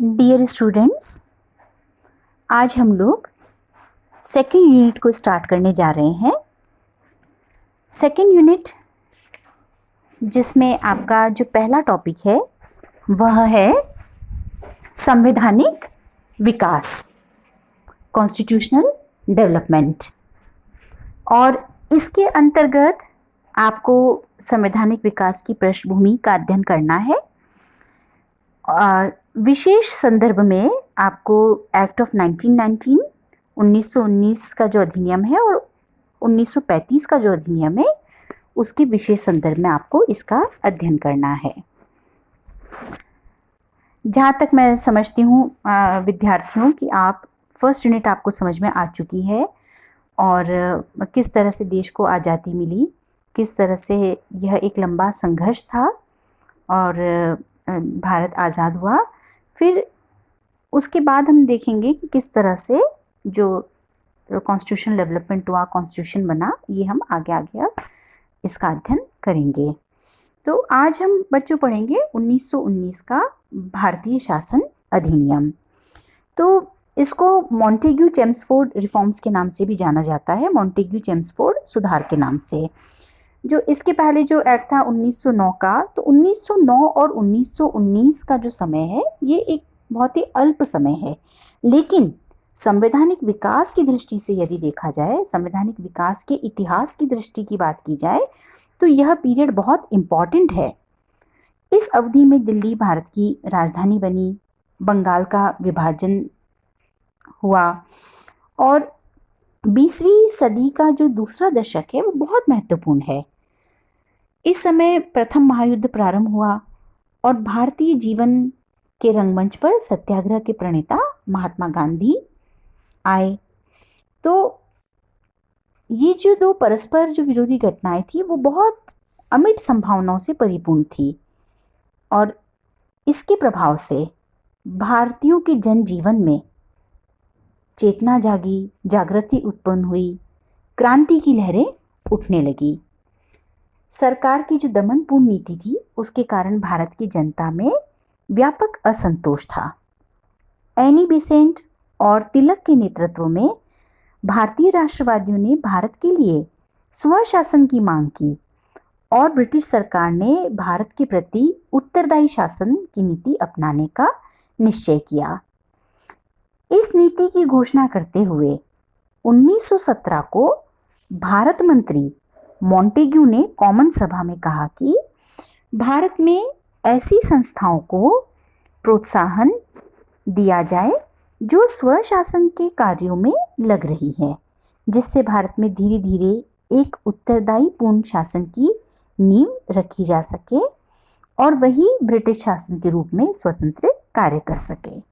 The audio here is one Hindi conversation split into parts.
डियर स्टूडेंट्स, आज हम लोग सेकेंड यूनिट को स्टार्ट करने जा रहे हैं। सेकेंड यूनिट जिसमें आपका जो पहला टॉपिक है वह है संवैधानिक विकास, कॉन्स्टिट्यूशनल डेवलपमेंट। और इसके अंतर्गत आपको संवैधानिक विकास की पृष्ठभूमि का अध्ययन करना है। विशेष संदर्भ में आपको एक्ट ऑफ 1919 का जो अधिनियम है और 1935 का जो अधिनियम है उसके विशेष संदर्भ में आपको इसका अध्ययन करना है। जहाँ तक मैं समझती हूँ विद्यार्थियों कि आप फर्स्ट यूनिट आपको समझ में आ चुकी है और किस तरह से देश को आज़ादी मिली, किस तरह से यह एक लंबा संघर्ष था और भारत आज़ाद हुआ। फिर उसके बाद हम देखेंगे कि किस तरह से जो कॉन्स्टिट्यूशन डेवलपमेंट हुआ, कॉन्स्टिट्यूशन बना, ये हम आगे इसका अध्ययन करेंगे। तो आज हम बच्चों पढ़ेंगे 1919 का भारतीय शासन अधिनियम। तो इसको मॉन्टेग्यू चेम्सफोर्ड रिफॉर्म्स के नाम से भी जाना जाता है, मॉन्टेग्यू चेम्सफोर्ड सुधार के नाम से। जो इसके पहले जो एक्ट था 1909 का, तो 1909 और 1919 का जो समय है ये एक बहुत ही अल्प समय है, लेकिन संवैधानिक विकास की दृष्टि से यदि देखा जाए, संवैधानिक विकास के इतिहास की दृष्टि की बात की जाए तो यह पीरियड बहुत इम्पॉर्टेंट है। इस अवधि में दिल्ली भारत की राजधानी बनी, बंगाल का विभाजन हुआ और 20वीं सदी का जो दूसरा दशक है वो बहुत महत्वपूर्ण है। इस समय प्रथम महायुद्ध प्रारंभ हुआ और भारतीय जीवन के रंगमंच पर सत्याग्रह के प्रणेता महात्मा गांधी आए। तो ये जो दो परस्पर जो विरोधी घटनाएं थी वो बहुत अमिट संभावनाओं से परिपूर्ण थी और इसके प्रभाव से भारतीयों के जनजीवन में चेतना जागी, जागृति उत्पन्न हुई, क्रांति की लहरें उठने लगी। सरकार की जो दमनपूर्ण नीति थी उसके कारण भारत की जनता में व्यापक असंतोष था। एनी बेसेंट और तिलक के नेतृत्व में भारतीय राष्ट्रवादियों ने भारत के लिए स्वशासन की मांग की और ब्रिटिश सरकार ने भारत के प्रति उत्तरदायी शासन की नीति अपनाने का निश्चय किया। इस नीति की घोषणा करते हुए 1917 को भारत मंत्री मॉन्टेग्यू ने कॉमन सभा में कहा कि भारत में ऐसी संस्थाओं को प्रोत्साहन दिया जाए जो स्वशासन के कार्यों में लग रही है, जिससे भारत में धीरे धीरे एक उत्तरदायी पूर्ण शासन की नींव रखी जा सके और वही ब्रिटिश शासन के रूप में स्वतंत्र कार्य कर सके।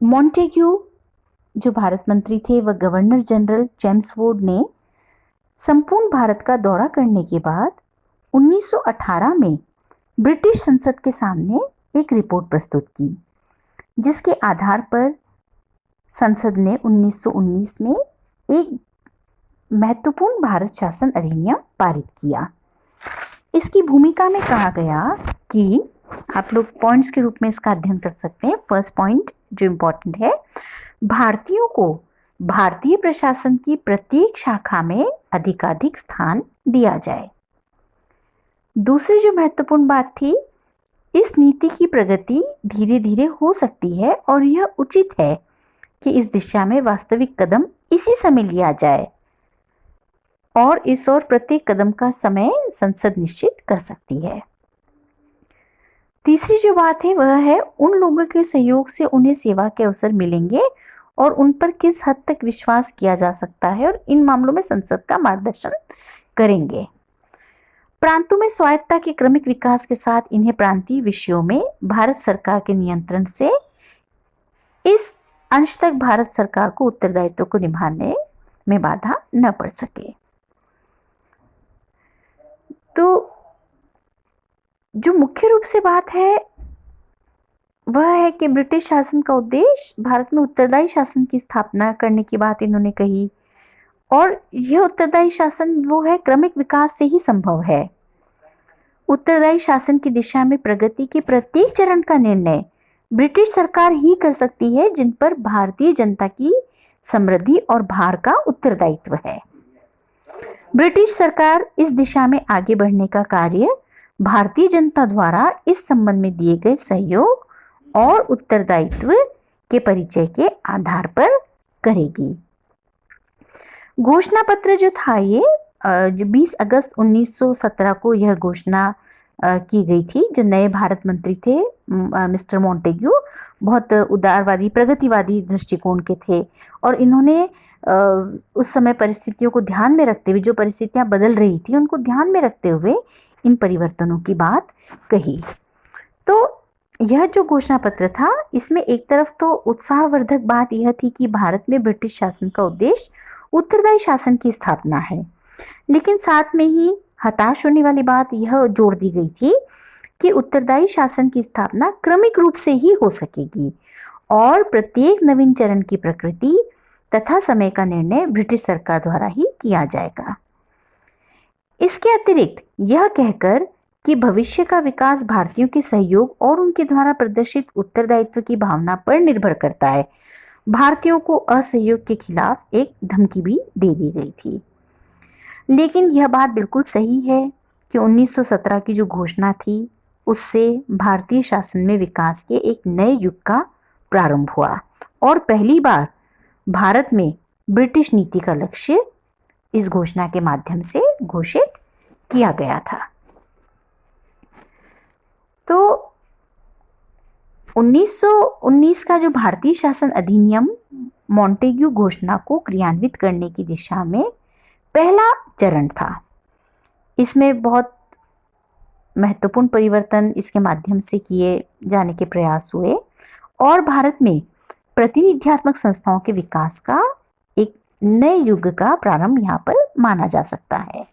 मॉन्टेग्यू जो भारत मंत्री थे वह गवर्नर जनरल चेम्सफोर्ड ने संपूर्ण भारत का दौरा करने के बाद 1918 में ब्रिटिश संसद के सामने एक रिपोर्ट प्रस्तुत की, जिसके आधार पर संसद ने 1919 में एक महत्वपूर्ण भारत शासन अधिनियम पारित किया। इसकी भूमिका में कहा गया कि आप लोग पॉइंट्स के रूप में इसका अध्ययन कर सकते हैं। फर्स्ट पॉइंट जो इम्पोर्टेंट है, भारतीयों को भारतीय प्रशासन की प्रत्येक शाखा में अधिकाधिक स्थान दिया जाए। दूसरी जो महत्वपूर्ण बात थी, इस नीति की प्रगति धीरे धीरे हो सकती है और यह उचित है कि इस दिशा में वास्तविक कदम इसी समय लिया जाए और इस और प्रत्येक कदम का समय संसद निश्चित कर सकती है। तीसरी जो बात है वह है उन लोगों के सहयोग से उन्हें सेवा के अवसर मिलेंगे और उन पर किस हद तक विश्वास किया जा सकता है और इन मामलों में संसद का मार्गदर्शन करेंगे। प्रांतों में स्वायत्तता के क्रमिक विकास के साथ इन्हें प्रांतीय विषयों में भारत सरकार के नियंत्रण से इस अंश तक भारत सरकार को उत्तरदायित्व को निभाने में बाधा न पड़ सके। तो जो मुख्य रूप से बात है वह है कि ब्रिटिश शासन का उद्देश्य भारत में उत्तरदायी शासन की स्थापना करने की बात इन्होंने कही और यह उत्तरदायी शासन वो है क्रमिक विकास से ही संभव है। उत्तरदायी शासन की दिशा में प्रगति के प्रत्येक चरण का निर्णय ब्रिटिश सरकार ही कर सकती है, जिन पर भारतीय जनता की समृद्धि और भार का उत्तरदायित्व है। ब्रिटिश सरकार इस दिशा में आगे बढ़ने का कार्य भारतीय जनता द्वारा इस संबंध में दिए गए सहयोग और उत्तरदायित्व के परिचय के आधार पर करेगी। घोषणा पत्र जो था ये 20 अगस्त 1917 को यह घोषणा की गई थी। जो नए भारत मंत्री थे मिस्टर मॉन्टेग्यू बहुत उदारवादी प्रगतिवादी दृष्टिकोण के थे और इन्होंने उस समय परिस्थितियों को ध्यान में रखते हुए, जो परिस्थितियां बदल रही थी उनको ध्यान में रखते हुए इन परिवर्तनों की बात कही। तो यह जो घोषणा पत्र था, इसमें एक तरफ तो उत्साहवर्धक बात यह थी कि भारत में ब्रिटिश शासन का उद्देश्य उत्तरदायी शासन की स्थापना है, लेकिन साथ में ही हताश होने वाली बात यह जोड़ दी गई थी कि उत्तरदायी शासन की स्थापना क्रमिक रूप से ही हो सकेगी और प्रत्येक नवीन चरण की प्रकृति तथा समय का निर्णय ब्रिटिश सरकार द्वारा ही किया जाएगा। इसके अतिरिक्त यह कहकर कि भविष्य का विकास भारतीयों के सहयोग और उनके द्वारा प्रदर्शित उत्तरदायित्व की भावना पर निर्भर करता है, भारतीयों को असहयोग के खिलाफ एक धमकी भी दे दी गई थी। लेकिन यह बात बिल्कुल सही है कि 1917 की जो घोषणा थी उससे भारतीय शासन में विकास के एक नए युग का प्रारंभ हुआ और पहली बार भारत में ब्रिटिश नीति का लक्ष्य इस घोषणा के माध्यम से घोषित किया गया था। तो 1919 का जो भारतीय शासन अधिनियम मॉन्टेग्यू घोषणा को क्रियान्वित करने की दिशा में पहला चरण था। इसमें बहुत महत्वपूर्ण परिवर्तन इसके माध्यम से किए जाने के प्रयास हुए और भारत में प्रतिनिध्यात्मक संस्थाओं के विकास का एक नए युग का प्रारंभ यहाँ पर माना जा सकता है।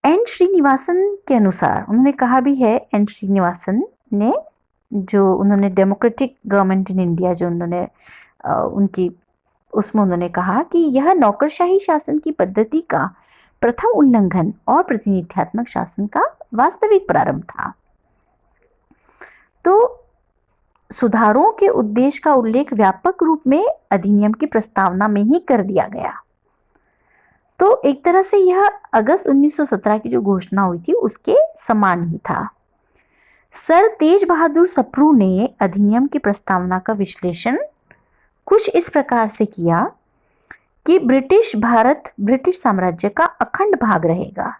एन श्रीनिवासन के अनुसार, उन्होंने कहा भी है, एन श्रीनिवासन ने, जो उन्होंने डेमोक्रेटिक गवर्नमेंट इन इंडिया जो उन्होंने उनकी उसमें उन्होंने कहा कि यह नौकरशाही शासन की पद्धति का प्रथम उल्लंघन और प्रतिनिध्यात्मक शासन का वास्तविक प्रारंभ था। तो सुधारों के उद्देश्य का उल्लेख व्यापक रूप में अधिनियम की प्रस्तावना में ही कर दिया गया। तो एक तरह से यह अगस्त 1917 की जो घोषणा हुई थी उसके समान ही था। सर तेज बहादुर सप्रू ने अधिनियम की प्रस्तावना का विश्लेषण कुछ इस प्रकार से किया कि ब्रिटिश भारत ब्रिटिश साम्राज्य का अखंड भाग रहेगा।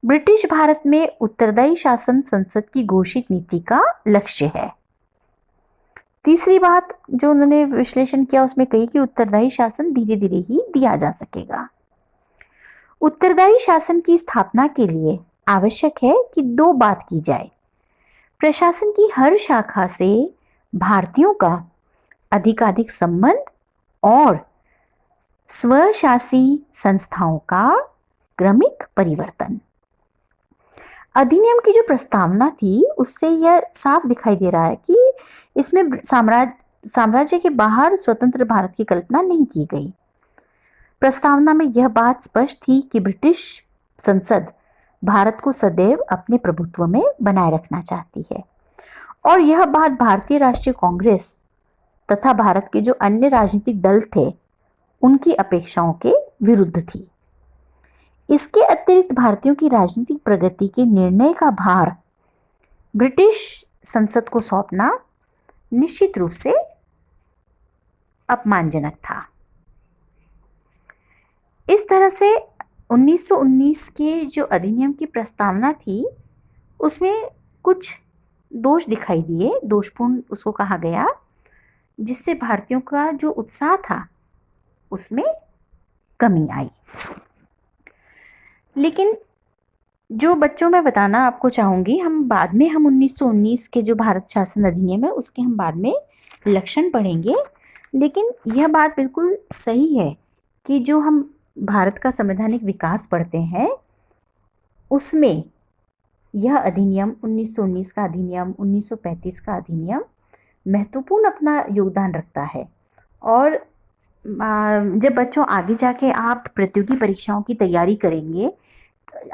ब्रिटिश भारत में उत्तरदायी शासन संसद की घोषित नीति का लक्ष्य है। तीसरी बात जो उन्होंने विश्लेषण किया उसमें कही कि उत्तरदायी शासन धीरे धीरे ही दिया जा सकेगा। उत्तरदायी शासन की स्थापना के लिए आवश्यक है कि दो बात की जाए। प्रशासन की हर शाखा से भारतीयों का अधिकाधिक संबंध और स्वशासी संस्थाओं का क्रमिक परिवर्तन। अधिनियम की जो प्रस्तावना थी उससे यह साफ दिखाई दे रहा है कि इसमें साम्राज्य के बाहर स्वतंत्र भारत की कल्पना नहीं की गई। प्रस्तावना में यह बात स्पष्ट थी कि ब्रिटिश संसद भारत को सदैव अपने प्रभुत्व में बनाए रखना चाहती है और यह बात भारतीय राष्ट्रीय कांग्रेस तथा भारत के जो अन्य राजनीतिक दल थे उनकी अपेक्षाओं के विरुद्ध थी। इसके अतिरिक्त भारतीयों की राजनीतिक प्रगति के निर्णय का भार ब्रिटिश संसद को सौंपना निश्चित रूप से अपमानजनक था। इस तरह से 1919 के जो अधिनियम की प्रस्तावना थी उसमें कुछ दोष दिखाई दिए, दोषपूर्ण उसको कहा गया, जिससे भारतीयों का जो उत्साह था उसमें कमी आई। लेकिन जो बच्चों मैं बताना आपको चाहूँगी, हम बाद में 1919 के जो भारत शासन अधिनियम है उसके हम बाद में लक्षण पढ़ेंगे। लेकिन यह बात बिल्कुल सही है कि जो हम भारत का संवैधानिक विकास पढ़ते हैं उसमें यह अधिनियम 1919 का अधिनियम, 1935 का अधिनियम महत्वपूर्ण अपना योगदान रखता है। और जब बच्चों आगे जाके आप प्रतियोगी परीक्षाओं की तैयारी करेंगे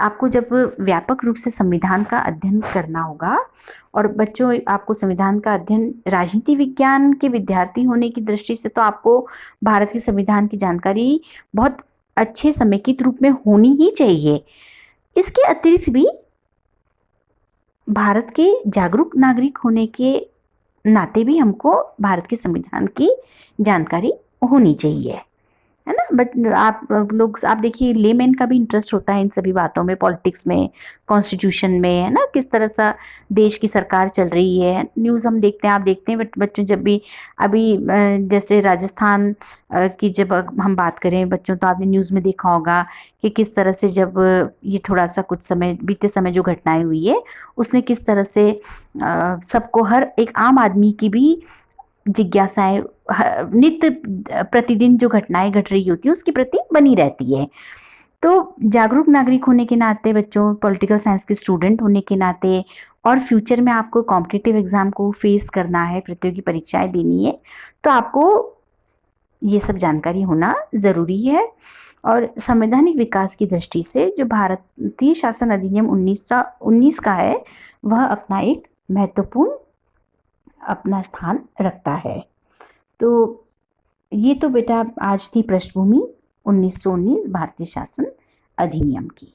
आपको जब व्यापक रूप से संविधान का अध्ययन करना होगा, और बच्चों आपको संविधान का अध्ययन राजनीति विज्ञान के विद्यार्थी होने की दृष्टि से तो आपको भारत के संविधान की जानकारी बहुत अच्छे समेकित रूप में होनी ही चाहिए। इसके अतिरिक्त भी भारत के जागरूक नागरिक होने के नाते भी हमको भारत के संविधान की जानकारी होनी चाहिए, है ना। बट आप देखिए, लेमैन का भी इंटरेस्ट होता है इन सभी बातों में, पॉलिटिक्स में, कॉन्स्टिट्यूशन में, है ना, किस तरह सा देश की सरकार चल रही है। न्यूज़ हम देखते हैं, आप देखते हैं, बट बच्चों जब भी अभी जैसे राजस्थान की जब हम बात करें बच्चों, तो आपने न्यूज़ में देखा होगा कि किस तरह से जब ये थोड़ा सा कुछ समय बीते समय जो घटनाएं हुई है, उसने किस तरह से सबको, हर एक आम आदमी की भी जिज्ञासाएं नित्य प्रतिदिन जो घटनाएं घट रही होती है उसके प्रति बनी रहती है। तो जागरूक नागरिक होने के नाते बच्चों, पॉलिटिकल साइंस के स्टूडेंट होने के नाते, और फ्यूचर में आपको कॉम्पिटिटिव एग्जाम को फेस करना है, प्रतियोगी परीक्षाएं देनी है, तो आपको ये सब जानकारी होना ज़रूरी है। और संवैधानिक विकास की दृष्टि से जो भारतीय शासन अधिनियम 1919 का है, वह अपना एक महत्वपूर्ण अपना स्थान रखता है। तो ये तो बेटा आज थी पृष्ठभूमि 1919 भारतीय शासन अधिनियम की।